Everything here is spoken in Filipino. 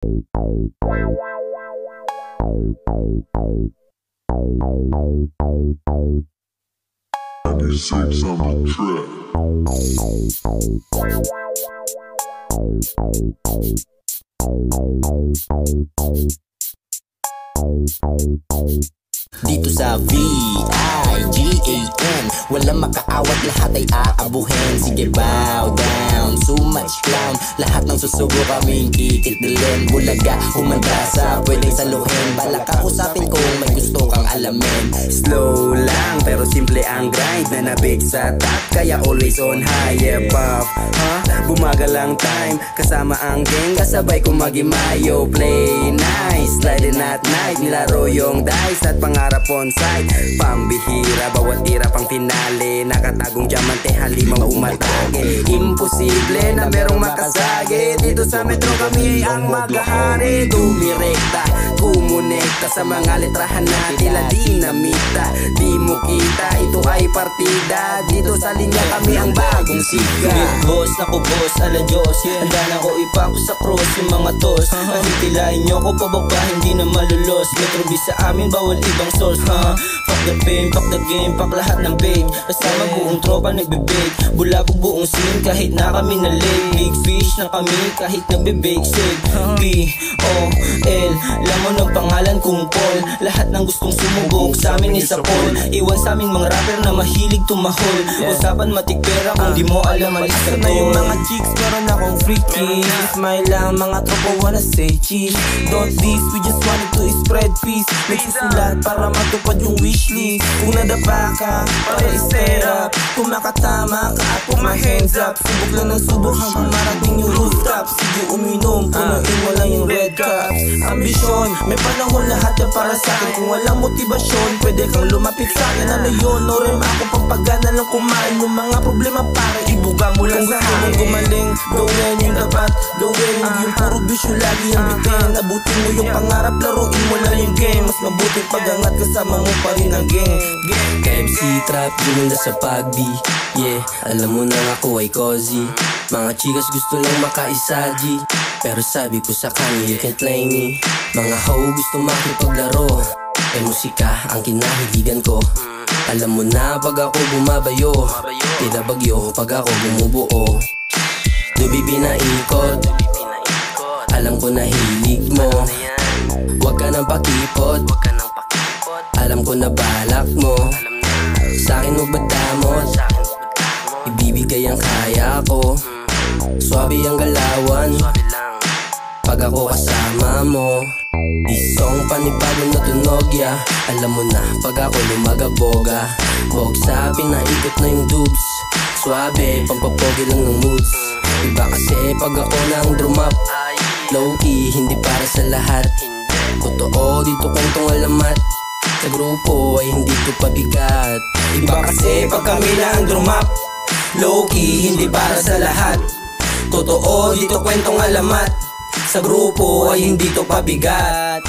96 on the track. Dito sa V-I-G-A-N, walang makaawat, lahat ay aabuhin. Sige, bow down, so much clown. Lahat ng susubo kaming kikitdilin. Bulaga, humanda sa pwedeng saluhin. Balak ako usapin kung may gusto kang alamin. Slow lang, pero simple ang grind. Nanabig sa top, kaya always on high. Yeah, puff, bumagal ang time. Kasama ang gang, kasabay ko magimayo. Play nice, sliding at night. Nilaro yung dice at pangarap on site. Pambihira, bawat tira pang finale. Nakatagong diamante, halimaw umatake. Imposible na merong makasagi. Dito sa metro kami ang maghahari. Dumirekta, kumonekta sa mga letrahan na tila dinamita. Di mo kita, ito ay partida. Dito sa linya kami ang bagong siga. Big boss, ako boss, ala Diyos. Handa na ko ipako sa cross yung mga tos. Ahitilain nyo ko pababa, hindi na malulos. Metro B sa amin, bawal ibang source. Fuck the fame, fuck the game, fuck lahat ng pain. Kasama buong tropa nagbibake. Bulabog buong scene kahit na kami na late. Big fish na kami kahit nagbibake. Sig P-O-L, lamon ng pangalan kong Paul. Lahat ng gustong sumubok sa amin isa Paul. Iwan sa aming mga rapper na mahilig tumahol. Usapan matikpera kung di mo alam alis ka na yung mga chicks, meron akong freaky. Smile lang, mga tropa wanna say cheese. Don't diss, we just wanted to spread peace. Nagsusulat para matupad yung wishlist. Kung nadapa ka, para i-set up. Kung makatama ka at put my hands up. Subok lang ng subok hanggang marating yung rooftop. Sige uminom, punuin mo lang yung red cups. Ambisyon, may panahon lahat na para sa akin. Kung walang motibasyon, pwede kang lumapit sa akin. Ano yun, no rem ako pampagana lang kumain. Yung mga problema para ibuga mo lang sa akin. Kung gumaling, gawin yung dapat gawin. Yung puro bisyo lagi ang bitin. Abutin mo yung pangarap, laruin mo lang yung game. Mas mabuting pagangat kasama mo pa rin ang gang. KFC trap, gumanda sa pagdi. Yeah, alam mo na ako ay cozy. Mga chikas gusto lang makaisaji, pero sabi ko sa kanya, you can't play me. Mga hoe gusto makipaglaro, eh musika ang kinahiligan ko. Alam mo na pag ako bumabayo, tila bagyo pag ako bumubuo. Dubi pinaikot, alam ko na hilig mo. Huwag ka nang pakipot, alam ko na balak mo. Sa'kin huwag magdamot, ibibigay ang kaya ko. Swabe ang galawan, pag ako kasama mo. Isong panibagong na tunog, yeah. Alam mo na pag ako lumagaboga. Bog sa pinaikot na yung dubs. Swabe, pampapogi lang ng moods. Iba kasi pag ako nang drum up. Low-key, hindi para sa lahat. Totoo, dito kwentong alamat. Sa grupo ay hindi to pabigat. Iba kasi pag kami lang drum up. Low-key, hindi para sa lahat. Totoo, dito kwentong alamat. Sa grupo ay hindi to pabigat.